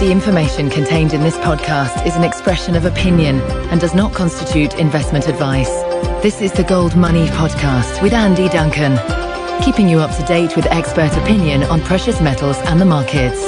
The information contained in this podcast is an expression of opinion and does not constitute investment advice. This is the Gold Money Podcast with Andy Duncan, keeping you up to date with expert opinion on precious metals and the markets.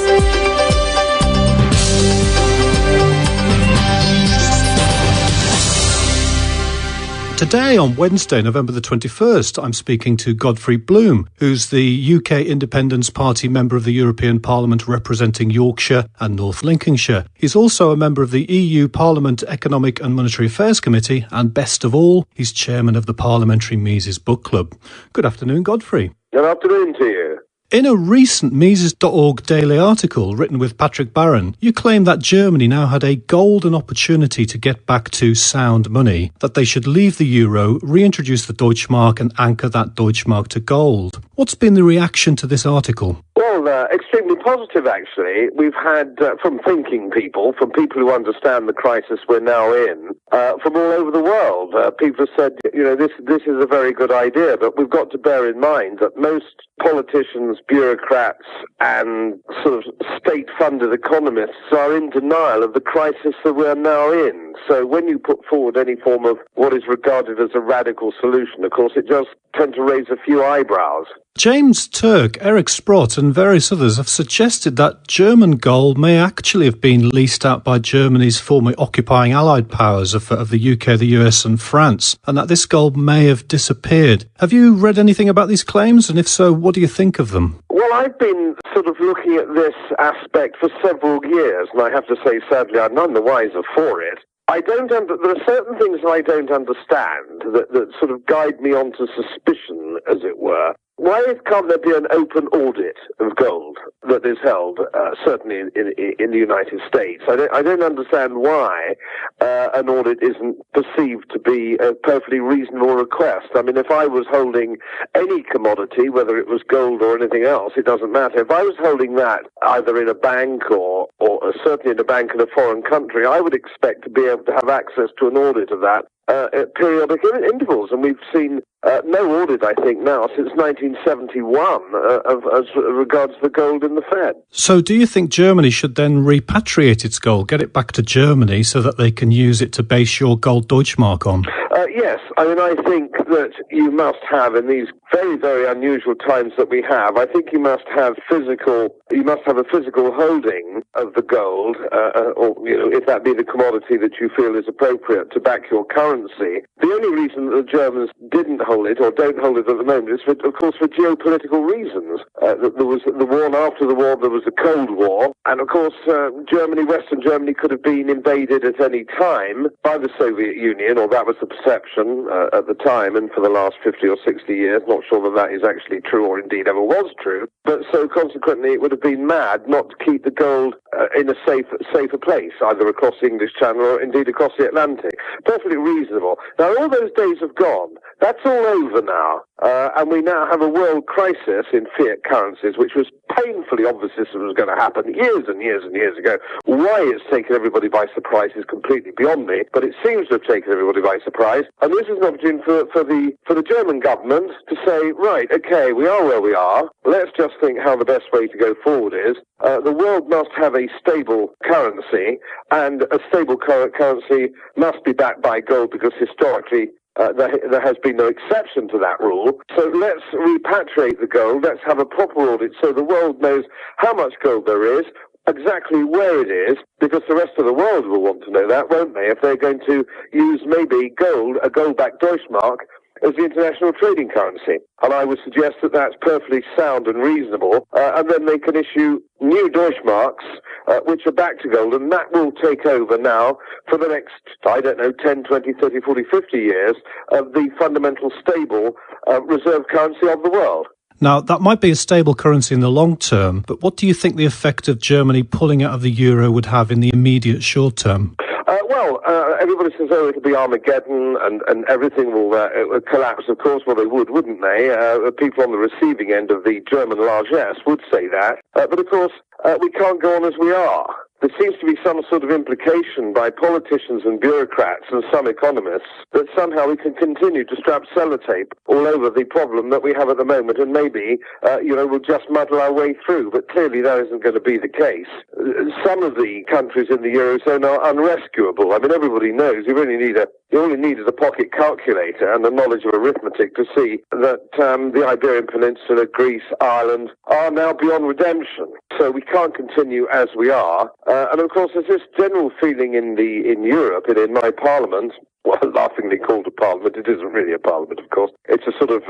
Today, on Wednesday, November the 21st, I'm speaking to Godfrey Bloom, who's the UK Independence Party member of the European Parliament representing Yorkshire and North Lincolnshire. He's also a member of the EU Parliament Economic and Monetary Affairs Committee, and best of all, he's chairman of the Parliamentary Mises Book Club. Good afternoon, Godfrey. Good afternoon to you. In a recent Mises.org daily article written with Patrick Barron, you claim that Germany now had a golden opportunity to get back to sound money, that they should leave the euro, reintroduce the Deutschmark and anchor that Deutschmark to gold. What's been the reaction to this article? Well, extremely positive, actually. We've had, from thinking people, from people who understand the crisis we're now in, from all over the world. People have said, this is a very good idea, but we've got to bear in mind that most politicians, bureaucrats, and sort of state-funded economists are in denial of the crisis that we're now in. So when you put forward any form of what is regarded as a radical solution, of course, it does tend to raise a few eyebrows. James Turk, Eric Sprott and various others have suggested that German gold may actually have been leased out by Germany's former occupying allied powers of the UK, the US and France, and that this gold may have disappeared. Have you read anything about these claims? And if so, what do you think of them? Well, I've been sort of looking at this aspect for several years, and I have to say, sadly, I'm none the wiser for it. There are certain things I don't understand that sort of guide me onto suspicion, as it were. Why can't there be an open audit of gold that is held, certainly in the United States? I don't understand why an audit isn't perceived to be a perfectly reasonable request. I mean, if I was holding any commodity, whether it was gold or anything else, it doesn't matter. If I was holding that either in a bank or certainly in a bank in a foreign country, I would expect to be able to have access to an audit of that at periodic intervals. And we've seen no audit, I think, now since 1971 as regards the gold in the Fed. So do you think Germany should then repatriate its gold, get it back to Germany so that they can use it to base your gold Deutschmark on? Yes. I mean, I think that you must have, in these very, very unusual times that we have, I think you must have a physical holding of the gold, or, if that be the commodity that you feel is appropriate to back your currency. The only reason that the Germans didn't hold it or don't hold it at the moment is, of course, for geopolitical reasons. There was the war, and after the war there was the Cold War, and of course Western Germany could have been invaded at any time by the Soviet Union, or that was the perception at the time, and for the last 50 or 60 years, not sure that is actually true or indeed ever was true, but so consequently it would have been mad not to keep the gold in a safer place, either across the English Channel or indeed across the Atlantic. Perfectly reasonable. Now, all those days have gone. That's all over now, and we now have a world crisis in fiat currencies, which was painfully obvious this was going to happen years and years and years ago. Why it's taken everybody by surprise is completely beyond me, but it seems to have taken everybody by surprise, and this is an opportunity for the German government to say, right, okay, we are where we are, let's just think how the best way to go forward is. The world must have a stable currency, and a stable currency must be backed by gold, because historically there has been no exception to that rule. So let's repatriate the gold, let's have a proper audit so the world knows how much gold there is, exactly where it is, because the rest of the world will want to know that, won't they, if they're going to use maybe gold, a gold-backed Deutschmark, as the international trading currency. And I would suggest that that's perfectly sound and reasonable, and then they can issue new Deutschmarks, which are back to gold, and that will take over now for the next, 10, 20, 30, 40, 50 years of the fundamental stable reserve currency of the world. Now, that might be a stable currency in the long term, but what do you think the effect of Germany pulling out of the euro would have in the immediate short term? Everybody says, it'll be Armageddon and everything will collapse. Of course, well, they would, wouldn't they? People on the receiving end of the German largesse would say that. But of course, we can't go on as we are. there seems to be some sort of implication by politicians and bureaucrats and some economists that somehow we can continue to strap sellotape all over the problem that we have at the moment, and maybe, we'll just muddle our way through. But clearly that isn't going to be the case. Some of the countries in the eurozone are unrescuable. I mean, everybody knows you only needed a pocket calculator and the knowledge of arithmetic to see that the Iberian Peninsula, Greece, Ireland are now beyond redemption. So we can't continue as we are. And of course, there's this general feeling in Europe and in my parliament. Well, laughingly called a parliament. It isn't really a parliament, of course. It's a sort of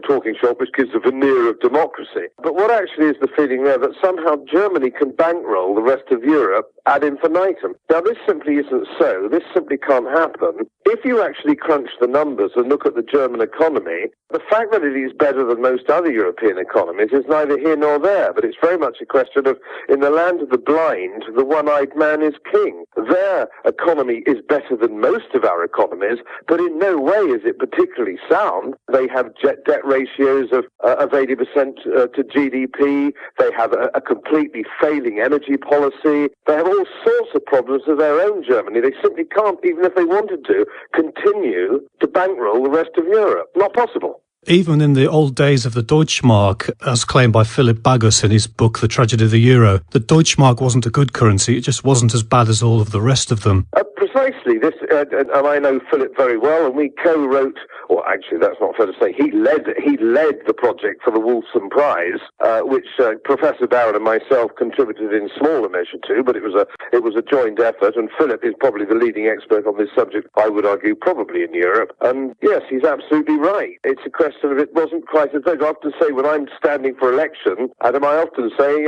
talking shop which gives a veneer of democracy. But what actually is the feeling there? That somehow Germany can bankroll the rest of Europe ad infinitum. Now, this simply isn't so. This simply can't happen. If you actually crunch the numbers and look at the German economy, the fact that it is better than most other European economies is neither here nor there. But it's very much a question of, in the land of the blind, the one-eyed man is king. Their economy is better than most of our economies, but in no way is it particularly sound. They have debt ratios of 80% to GDP. They have a completely failing energy policy. They have all sorts of problems of their own, Germany. They simply can't, even if they wanted to, continue to bankroll the rest of Europe. Not possible. Even in the old days of the Deutschmark, as claimed by Philip Bagus in his book The Tragedy of the Euro, the Deutschmark wasn't a good currency. It just wasn't as bad as all of the rest of them. Precisely. This, and I know Philip very well, and we co-wrote, or actually that's not fair to say, he led the project for the Wolfson Prize, which Professor Barron and myself contributed in smaller measure to, but it was a joint effort, and Philip is probably the leading expert on this subject, I would argue, probably in Europe. And yes, he's absolutely right. It's a question of it wasn't quite as bad. I often say when I'm standing for election, Adam, I often say,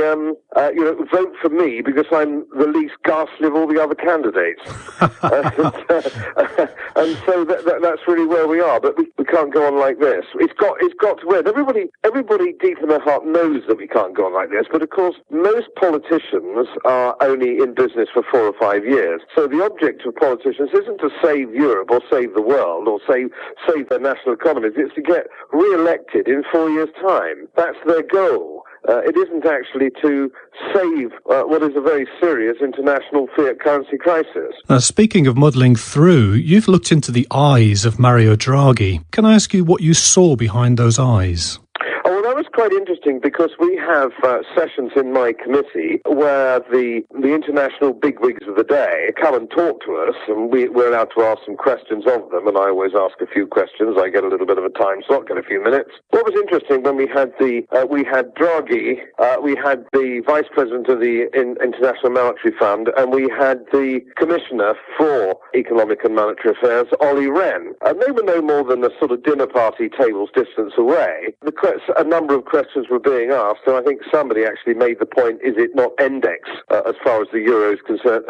vote for me because I'm the least ghastly of all the other candidates. And so that's really where we are. But we can't go on like this. It's got to end. Everybody deep in their heart knows that we can't go on like this. But of course, most politicians are only in business for 4 or 5 years. So the object of politicians isn't to save Europe or save the world or save their national economies. It's to get re-elected in 4 years' time. That's their goal. It isn't actually to save what is a very serious international fiat currency crisis. Now, speaking of muddling through, you've looked into the eyes of Mario Draghi. Can I ask you what you saw behind those eyes? Oh, well, that was quite interesting because we have sessions in my committee where the international bigwigs of the day come and talk to us, and we're allowed to ask some questions of them, and I always ask a few questions. I get a little bit of a time slot, get a few minutes. What was interesting when we had Draghi, we had the Vice President of the International Monetary Fund, and we had the Commissioner for Economic and Monetary Affairs, Olli Rehn, and they were no more than a sort of dinner party table's distance away. A number of questions were being asked, and I think somebody actually made the point, is it not index as far as the euro is concerned,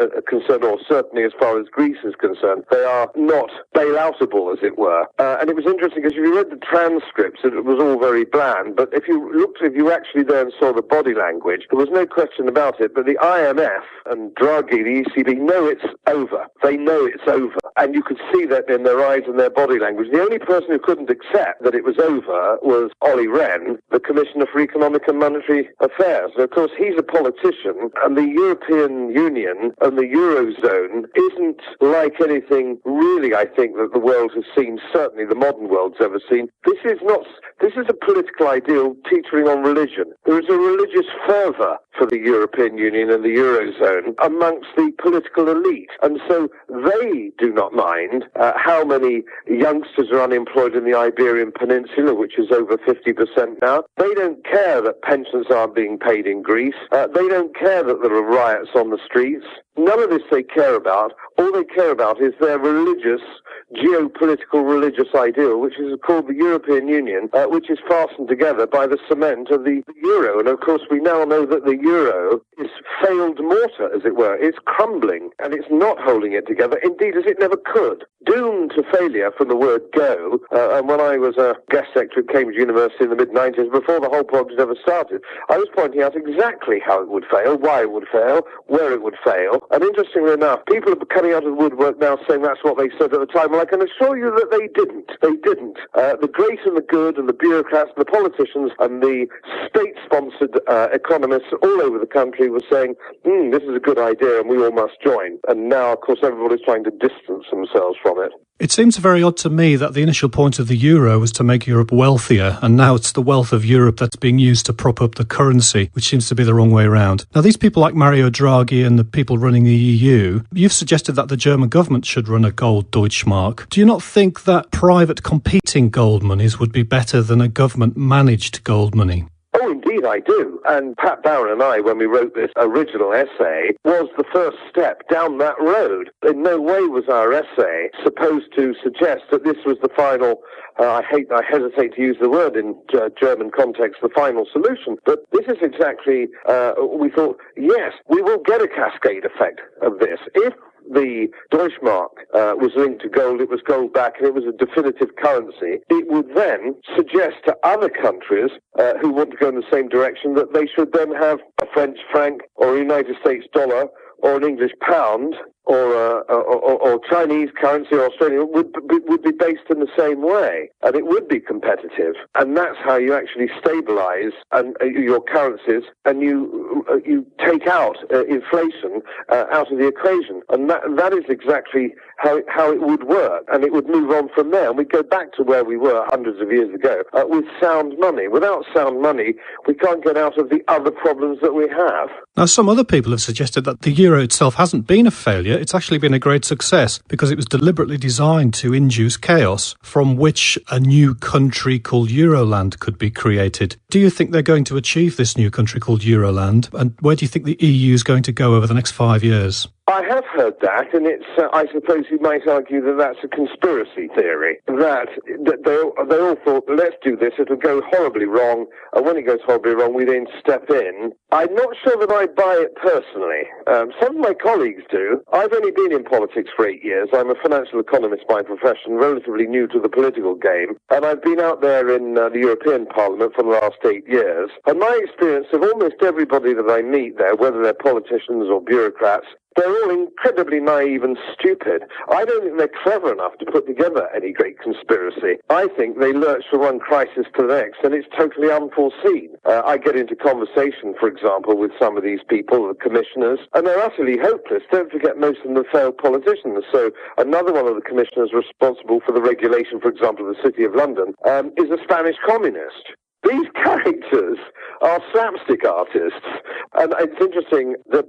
or certainly as far as Greece is concerned? They are not bailoutable, as it were. And it was interesting because if you read the transcripts, it was all very bland, but if you actually then saw the body language, there was no question about it, but the IMF and Draghi, the ECB, know it's over. They know it's over. And you could see that in their eyes and their body language. The only person who couldn't accept that it was over was Olli Rehn, the Commissioner for Economic and Monetary Affairs. And of course, he's a politician, and the European Union and the eurozone isn't like anything really, I think, that the world has seen, certainly the modern world's ever seen. This is a political ideal teetering on religion. There is a religious fervour for the European Union and the eurozone amongst the political elite. And so they do not mind how many youngsters are unemployed in the Iberian Peninsula, which is over 50% now. They don't care that pensions aren't being paid in Greece. They don't care that there are riots on the streets. None of this they care about. All they care about is their geopolitical religious ideal, which is called the European Union, which is fastened together by the cement of the euro. And of course, we now know that the euro is failed mortar, as it were. It's crumbling, and it's not holding it together, indeed, as it never could. Doomed to failure from the word go. And when I was a guest lecturer at Cambridge University in the mid-90s, before the whole project ever started, I was pointing out exactly how it would fail, why it would fail, where it would fail. And interestingly enough, people are coming out of the woodwork now saying that's what they said at the time. Well, I can assure you that they didn't. They didn't. The great and the good and the bureaucrats and the politicians and the state-sponsored economists all over the country were saying, this is a good idea and we all must join. And now, of course, everybody's trying to distance themselves from it. It seems very odd to me that the initial point of the euro was to make Europe wealthier, and now it's the wealth of Europe that's being used to prop up the currency, which seems to be the wrong way around. Now, these people like Mario Draghi and the people running the EU, you've suggested that the German government should run a gold Deutschmark. Do you not think that private competing gold monies would be better than a government-managed gold money? Oh, indeed, I do. And Pat Barron and I, when we wrote this original essay, was the first step down that road. In no way was our essay supposed to suggest that this was the final, I hesitate to use the word in German context, the final solution. But this is exactly, we thought, yes, we will get a cascade effect of this. If the Deutschmark was linked to gold, it was gold back, and it was a definitive currency, it would then suggest to other countries who want to go in the same direction that they should then have a French franc or a United States dollar or an English pound or Chinese currency or Australian would be based in the same way, and it would be competitive. And that's how you actually stabilize your currencies, and you take out inflation out of the equation. And that is exactly how it would work, and it would move on from there. And we'd go back to where we were hundreds of years ago with sound money. Without sound money, we can't get out of the other problems that we have. Now, some other people have suggested that the euro itself hasn't been a failure. It's actually been a great success because it was deliberately designed to induce chaos from which a new country called Euroland could be created. Do you think they're going to achieve this new country called Euroland? And where do you think the EU is going to go over the next 5 years? I have heard that, and it's. I suppose you might argue that that's a conspiracy theory. That they all thought, let's do this, it'll go horribly wrong, and when it goes horribly wrong, we then step in. I'm not sure that I buy it personally. Some of my colleagues do. I've only been in politics for 8 years. I'm a financial economist by profession, relatively new to the political game, and I've been out there in the European Parliament for the last 8 years. And my experience of almost everybody that I meet there, whether they're politicians or bureaucrats, they're all incredibly naive and stupid. I don't think they're clever enough to put together any great conspiracy. I think they lurch from one crisis to the next, and it's totally unforeseen. I get into conversation, for example, with some of these people, the commissioners, and they're utterly hopeless. Don't forget, most of them failed politicians. So another one of the commissioners responsible for the regulation, for example, of the City of London, is a Spanish communist. These characters are slapstick artists, and it's interesting that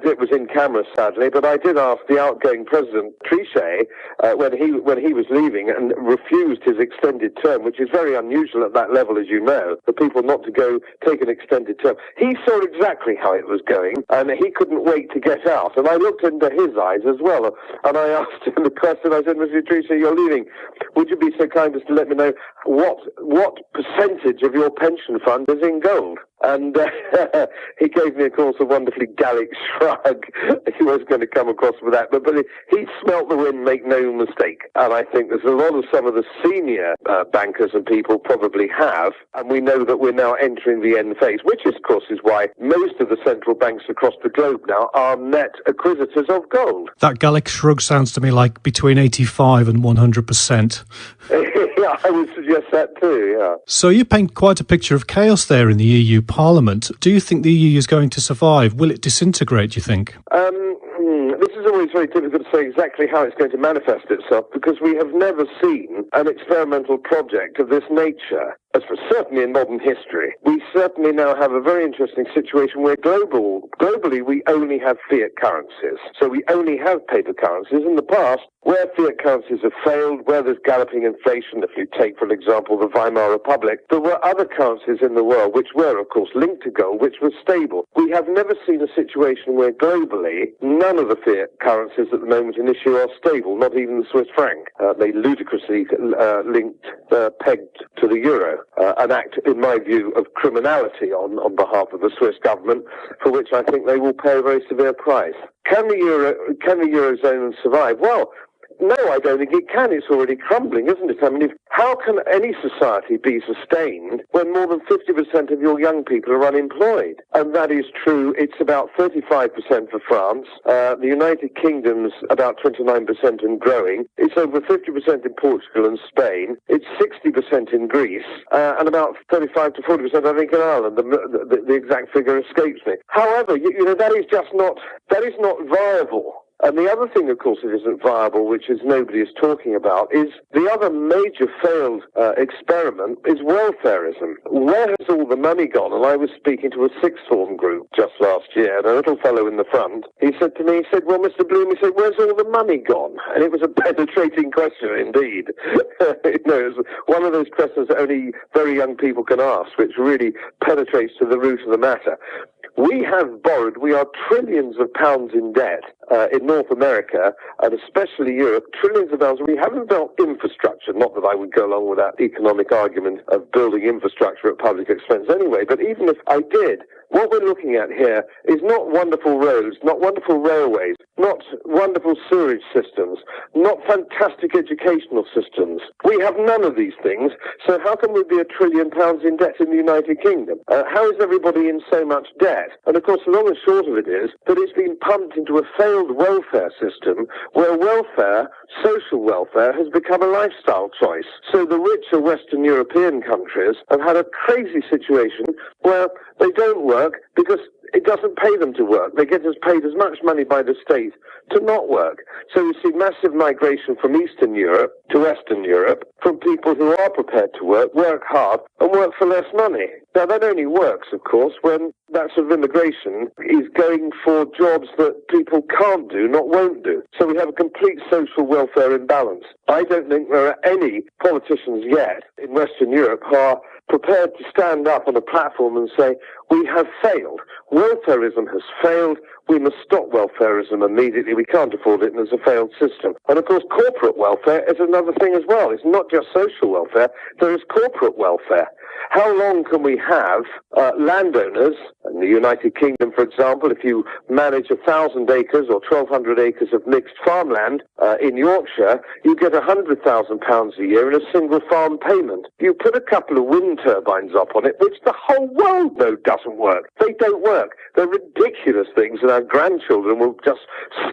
it was in camera, sadly, but I did ask the outgoing President Trichet when he was leaving and refused his extended term, which is very unusual at that level, as you know, for people not to go take an extended term. He saw exactly how it was going, and he couldn't wait to get out. And I looked into his eyes as well, and I asked him the question. I said, Mr. Trichet, you're leaving. Would you be so kind as to let me know what percentage of your pension fund is in gold? And he gave me, of course, a wonderfully Gallic shrug. He was going to come across with that, but he smelt the wind, make no mistake. And I think there's a lot of some of the senior bankers and people probably have, and we know that we're now entering the end phase, which, of course, is why most of the central banks across the globe now are net acquisitors of gold. That Gallic shrug sounds to me like between 85 and 100%. Yeah, I would suggest that too, yeah. So you paint quite a picture of chaos there in the EU Parliament. Do you think the EU is going to survive? Will it disintegrate, do you think? This is always very difficult to say exactly how it's going to manifest itself, because we have never seen an experimental project of this nature, as for certainly in modern history. We certainly now have a very interesting situation where globally we only have fiat currencies. So we only have paper currencies. In the past, where fiat currencies have failed, where there's galloping inflation, if you take, for example, the Weimar Republic, there were other currencies in the world which were, of course, linked to gold, which were stable. We have never seen a situation where globally none of the fiat currencies at the moment in issue are stable, not even the Swiss franc. They ludicrously pegged to the euro, an act, in my view, of criminality on behalf of the Swiss government, for which I think they will pay a very severe price. Can the eurozone survive? Well, no, I don't think it can. It's already crumbling, isn't it? I mean, how can any society be sustained when more than 50% of your young people are unemployed? And that is true. It's about 35% for France. The United Kingdom's about 29% and growing. It's over 50% in Portugal and Spain. It's 60% in Greece, and about 35 to 40%, I think, in Ireland. The exact figure escapes me. However, that is not viable. And the other thing, of course, that isn't viable, which is nobody is talking about, is the other major failed experiment is welfarism. Where has all the money gone? And I was speaking to a sixth form group just last year, and a little fellow in the front, he said to me, well, Mr. Bloom, he said, where's all the money gone? And it was a penetrating question indeed. It was one of those questions that only very young people can ask, which really penetrates to the root of the matter. We have borrowed, we are trillions of pounds in debt in North America, and especially Europe, trillions of pounds. We haven't built infrastructure, not that I would go along with that economic argument of building infrastructure at public expense anyway, but even if I did, what we're looking at here is not wonderful roads, not wonderful railways, not wonderful sewerage systems, not fantastic educational systems. We have none of these things, so how can we be £1 trillion in debt in the United Kingdom? How is everybody in so much debt? And of course, the long and short of it is that it's been pumped into a failed welfare system where welfare, social welfare, has become a lifestyle choice. So the richer Western European countries have had a crazy situation where they don't work because it doesn't pay them to work. They get paid as much money by the state to not work. So you see massive migration from Eastern Europe to Western Europe from people who are prepared to work hard, and work for less money. Now, that only works, of course, when that sort of immigration is going for jobs that people can't do, not won't do. So we have a complete social welfare imbalance. I don't think there are any politicians yet in Western Europe who are prepared to stand up on a platform and say, we have failed. Welfarism has failed. We must stop welfarism immediately. We can't afford it, and it's a failed system. And of course, corporate welfare is another thing as well. It's not just social welfare. There is corporate welfare. How long can we have landowners, in the United Kingdom, for example, if you manage 1,000 acres or 1,200 acres of mixed farmland in Yorkshire, you get £100,000 a year in a single farm payment. You put a couple of wind turbines up on it, which the whole world knows doesn't work. They don't work. They're ridiculous things, and our grandchildren will just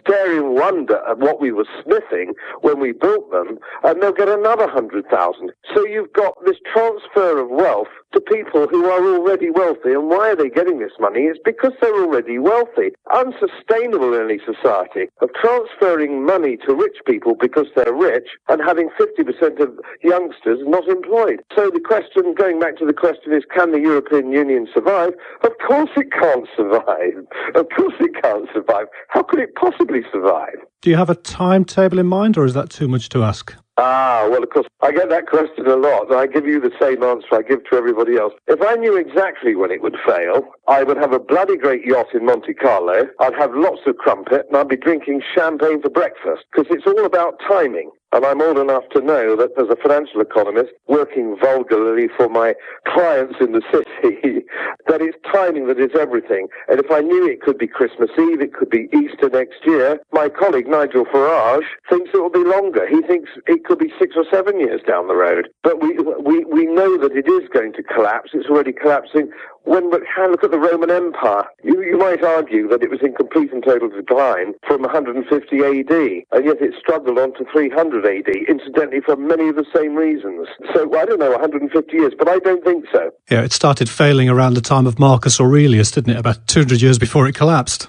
stare in wonder at what we were sniffing when we built them, and they'll get another 100,000. So you've got this transfer of wealth to people who are already wealthy. And why are they getting this money? It's because they're already wealthy. Unsustainable in any society of transferring money to rich people because they're rich and having 50% of youngsters not employed. So the question, going back to the question, is can the European Union survive? Of course it can't survive. Of course it can't survive. How could it possibly survive? Do you have a timetable in mind, or is that too much to ask? Well, of course, I get that question a lot, and I give you the same answer I give to everybody else. If I knew exactly when it would fail, I would have a bloody great yacht in Monte Carlo, I'd have lots of crumpet, and I'd be drinking champagne for breakfast, because it's all about timing. And I'm old enough to know that as a financial economist, working vulgarly for my clients in the city, that it's timing that is everything. And if I knew it could be Christmas Eve, it could be Easter next year, my colleague Nigel Farage thinks it will be longer. He thinks it could be 6 or 7 years down the road. But we know that it is going to collapse. It's already collapsing. When we look at the Roman Empire, you might argue that it was in complete and total decline from 150 AD, and yet it struggled on to 300 AD, incidentally for many of the same reasons. So, I don't know, 150 years, but I don't think so. Yeah, it started failing around the time of Marcus Aurelius, didn't it? About 200 years before it collapsed.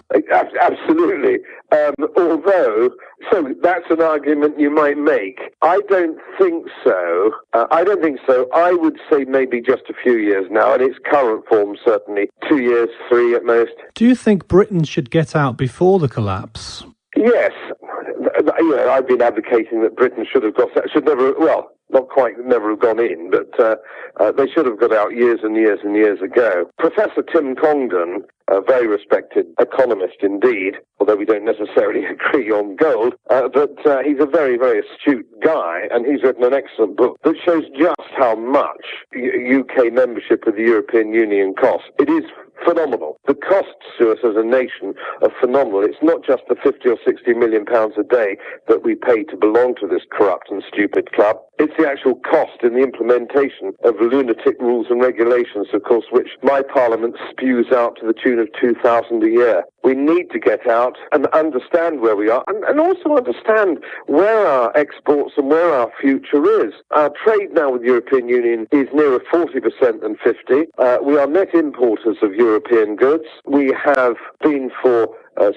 Absolutely. So that's an argument you might make. I don't think so. I would say maybe just a few years now, in its current form, certainly 2 years, 3 at most. Do you think Britain should get out before the collapse? Yes. I've been advocating that Britain should have never have gone in, but they should have got out years and years and years ago. Professor Tim Congdon, a very respected economist indeed, although we don't necessarily agree on gold, but he's a very, very astute guy, and he's written an excellent book that shows just how much UK membership of the European Union costs. It is phenomenal. The costs to us as a nation are phenomenal. It's not just the 50 or 60 million pounds a day that we pay to belong to this corrupt and stupid club. It's the actual cost in the implementation of lunatic rules and regulations, of course, which my parliament spews out to the tune of 2,000 a year. We need to get out and understand where we are and also understand where our exports and where our future is. Our trade now with the European Union is nearer 40% than 50%. We are net importers of European goods. We have been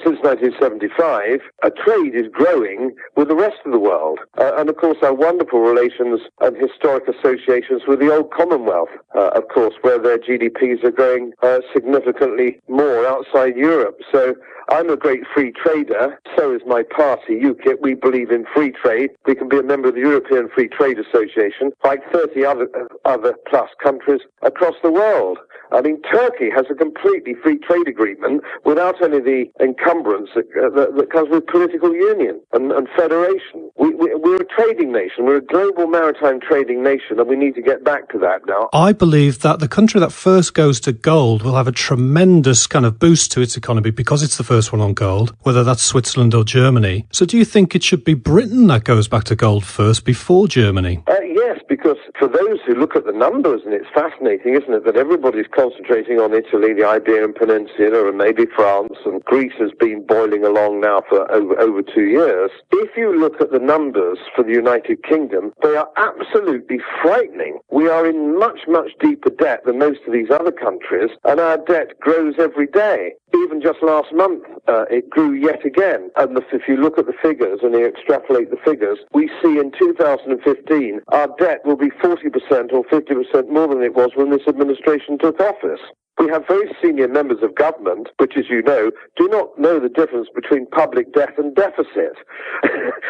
since 1975, trade is growing with the rest of the world. And of course, our wonderful relations and historic associations with the old Commonwealth, of course, where their GDPs are growing significantly more outside Europe. So I'm a great free trader. So is my party, UKIP. We believe in free trade. We can be a member of the European Free Trade Association, like 30 other plus countries across the world. I mean, Turkey has a completely free trade agreement without any of the encumbrance that comes with political union and federation. We're a trading nation. We're a global maritime trading nation, and we need to get back to that now. I believe that the country that first goes to gold will have a tremendous kind of boost to its economy because it's the first one on gold, whether that's Switzerland or Germany. So do you think it should be Britain that goes back to gold first before Germany? Yes, because for those who look at the numbers, and it's fascinating, isn't it, that everybody's concentrating on Italy, the Iberian Peninsula, and maybe France, and Greece has been boiling along now for over 2 years. If you look at the numbers for the United Kingdom, they are absolutely frightening. We are in much, much deeper debt than most of these other countries, and our debt grows every day. Even just last month, it grew yet again. And if you look at the figures and you extrapolate the figures, we see in 2015 our debt will be 40% or 50% more than it was when this administration took office. We have very senior members of government, which, as you know, do not know the difference between public debt and deficit.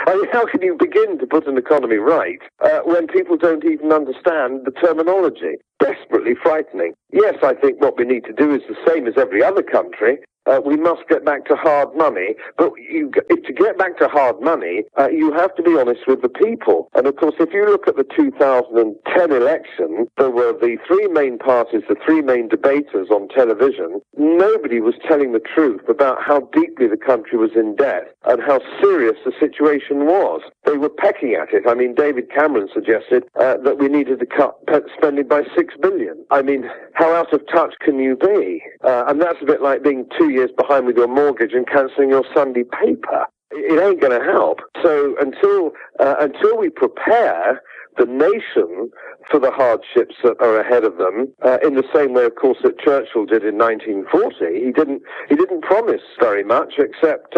I mean, how can you begin to put an economy right when people don't even understand the terminology? Desperately frightening. Yes, I think what we need to do is the same as every other country. We must get back to hard money, but to get back to hard money, you have to be honest with the people. And of course, if you look at the 2010 election, there were the three main parties, the three main debaters on television. Nobody was telling the truth about how deeply the country was in debt and how serious the situation was. They were pecking at it. I mean, David Cameron suggested that we needed to cut spending by $6 billion. I mean, how out of touch can you be? And that's a bit like being 2 years behind with your mortgage and cancelling your Sunday paper. It ain't going to help. So until we prepare the nation for the hardships that are ahead of them, in the same way, of course, that Churchill did in 1940, he didn't promise very much except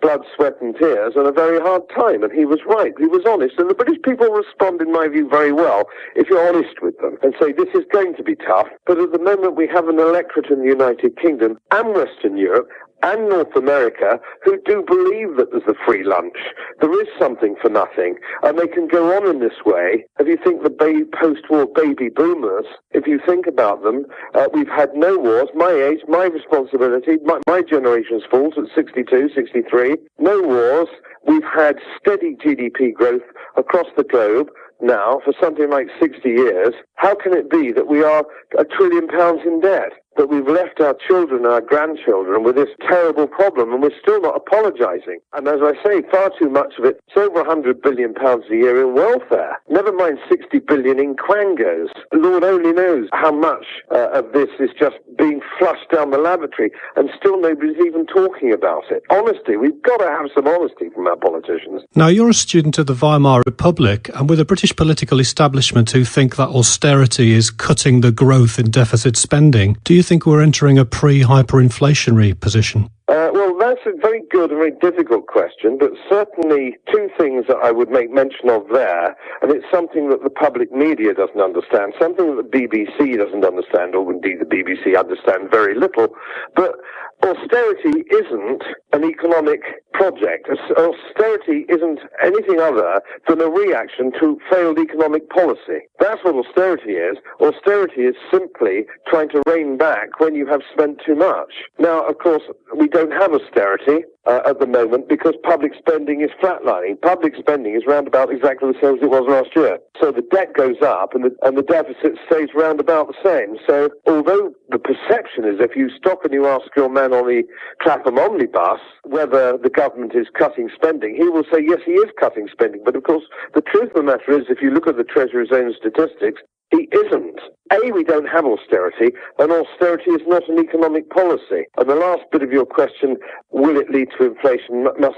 blood, sweat and tears and a very hard time. And he was right. He was honest. And the British people respond, in my view, very well if you're honest with them and say this is going to be tough. But at the moment, we have an electorate in the United Kingdom and Western Europe and North America who do believe that there's a free lunch. There is something for nothing, and they can go on in this way. If you think the post-war baby boomers, if you think about them, we've had no wars. My age, my responsibility, my generation's falls at 62, 63. No wars. We've had steady GDP growth across the globe now for something like 60 years. How can it be that we are £1 trillion in debt? That we've left our children, our grandchildren with this terrible problem, and we're still not apologising. And as I say, far too much of it, it's over £100 billion a year in welfare. Never mind 60 billion in quangos. Lord only knows how much of this is just being flushed down the lavatory, and still nobody's even talking about it. Honesty, we've got to have some honesty from our politicians. Now, you're a student of the Weimar Republic, and with a British political establishment who think that austerity is cutting the growth in deficit spending, do you think we're entering a pre-hyperinflationary position? Well, that's a very good and very difficult question, but certainly two things that I would make mention of there, and it's something that the public media doesn't understand, something that the BBC doesn't understand, or indeed the BBC understand very little, but austerity isn't an economic project. Austerity isn't anything other than a reaction to failed economic policy. That's what austerity is. Austerity is simply trying to rein back when you have spent too much. Now, of course, we don't have austerity. at the moment because public spending is flatlining. Public spending is round about exactly the same as it was last year. So the debt goes up and the deficit stays round about the same. So although the perception is if you stop and you ask your man on the Clapham omnibus whether the government is cutting spending, he will say yes, he is cutting spending. But of course, the truth of the matter is if you look at the Treasury's own statistics, he isn't. A, we don't have austerity, and austerity is not an economic policy. And the last bit of your question, will it lead to inflation? Must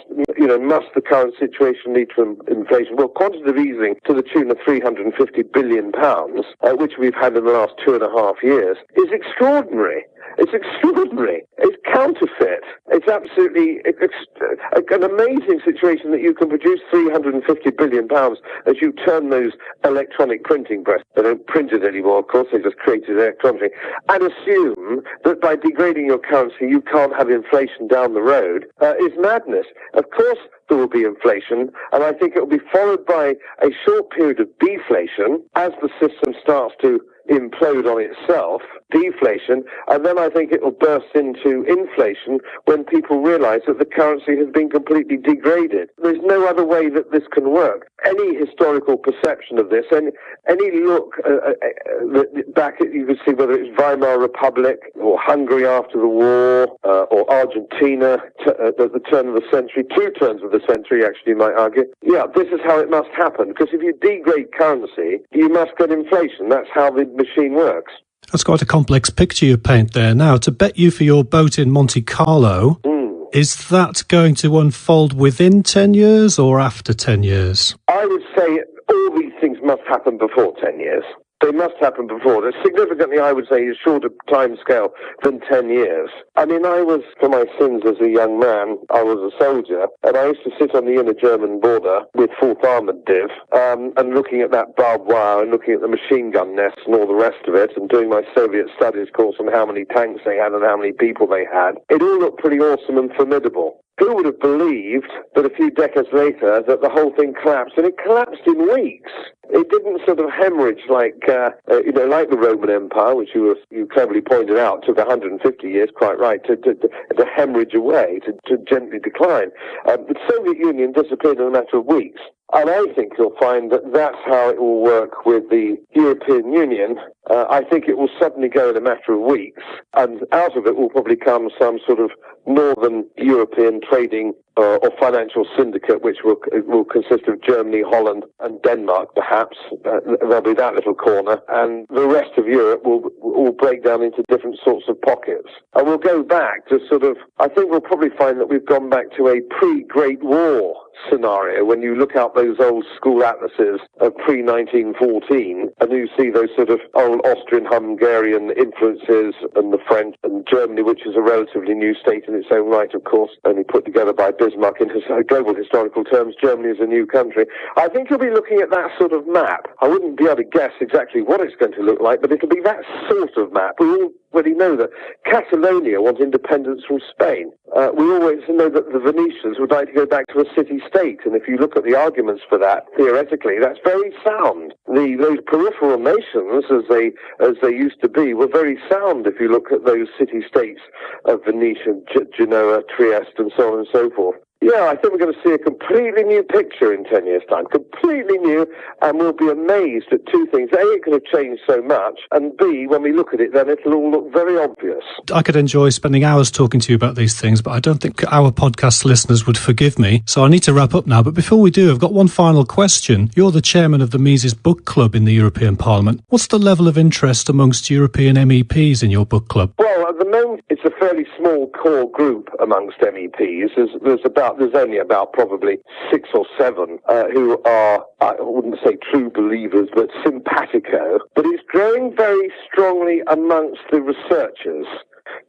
the current situation lead to inflation? Well, quantitative easing to the tune of £350 billion, which we've had in the last 2.5 years, is extraordinary. It's extraordinary. It's counterfeit. It's absolutely an amazing situation that you can produce £350 billion as you turn those electronic printing presses. They don't print it anymore, of course, they just create it electronically, and assume that by degrading your currency you can't have inflation down the road is madness. Of course there will be inflation, and I think it will be followed by a short period of deflation as the system starts to implode on itself, deflation, and then I think it will burst into inflation when people realize that the currency has been completely degraded. There's no other way that this can work. Any historical perception of this, and any look back at, you can see whether it's Weimar Republic or Hungary after the war or Argentina at the turn of the century, 2 turns of the century actually, you might argue. Yeah, this is how it must happen, because if you degrade currency, you must get inflation. That's how the machine works. That's quite a complex picture you paint there. Now, to bet you for your boat in Monte Carlo, is that going to unfold within 10 years or after 10 years? I would say all these things must happen before 10 years. They must happen before. There's significantly, I would say, a shorter time scale than 10 years. I mean, I was, for my sins as a young man, I was a soldier, and I used to sit on the inner German border with 4th Armoured Div, and looking at that barbed wire and looking at the machine gun nests and all the rest of it, and doing my Soviet studies course on how many tanks they had and how many people they had. It all looked pretty awesome and formidable. Who would have believed that a few decades later that the whole thing collapsed? And it collapsed in weeks. It didn't sort of hemorrhage like the Roman Empire, which you cleverly pointed out, took 150 years, quite right, to hemorrhage away, to gently decline. The Soviet Union disappeared in a matter of weeks. And I think you'll find that that's how it will work with the European Union. I think it will suddenly go in a matter of weeks, and out of it will probably come some sort of northern European trading or financial syndicate, which will consist of Germany, Holland, and Denmark, perhaps. There'll be that little corner, and the rest of Europe will break down into different sorts of pockets. And we'll go back to I think we'll probably find that we've gone back to a pre-Great War scenario when you look out those old school atlases of pre-1914 and you see those sort of old Austrian-Hungarian influences and the French and Germany, which is a relatively new state in its own right, of course, only put together by Bismarck in global historical terms. Germany is a new country. I think you'll be looking at that sort of map. I wouldn't be able to guess exactly what it's going to look like, but it'll be that sort of map. We already know that Catalonia wants independence from Spain. We always know that the Venetians would like to go back to a city-state, and if you look at the arguments for that, theoretically, that's very sound. Those peripheral nations, as they used to be, were very sound if you look at those city-states of Venetia, Genoa, Trieste, and so on and so forth. Yeah, I think we're going to see a completely new picture in 10 years' time. Completely new, and we'll be amazed at 2 things. A, it could have changed so much, and B, when we look at it, then it'll all look very obvious. I could enjoy spending hours talking to you about these things, but I don't think our podcast listeners would forgive me, so I need to wrap up now. But before we do, I've got one final question. You're the chairman of the Mises Book Club in the European Parliament. What's the level of interest amongst European MEPs in your book club? Well, at the moment, it's a fairly small core group amongst MEPs. There's only about probably 6 or 7 who are, I wouldn't say true believers, but simpatico. But it's growing very strongly amongst the researchers,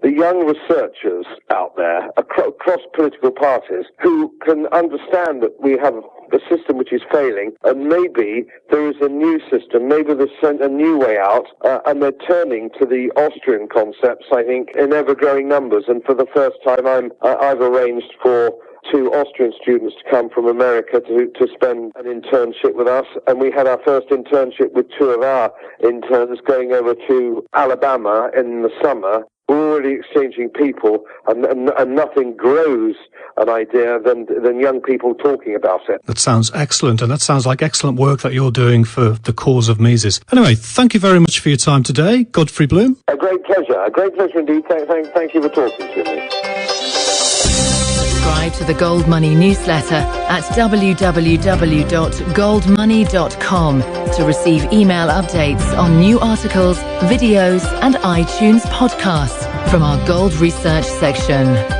the young researchers out there across political parties who can understand that we have a system which is failing, and maybe there is a new system, maybe there's a new way out, and they're turning to the Austrian concepts, I think, in ever-growing numbers. And for the first time, I've arranged for 2 Austrian students to come from America to spend an internship with us, and we had our first internship with 2 of our interns going over to Alabama in the summer. We're purely exchanging people, and nothing grows an idea than young people talking about it. That sounds excellent, and that sounds like excellent work that you're doing for the cause of Mises. Anyway, thank you very much for your time today, Godfrey Bloom. A great pleasure indeed. Thank you for talking to me. Subscribe to the Gold Money newsletter at www.goldmoney.com to receive email updates on new articles, videos, and iTunes podcasts from our Gold Research section.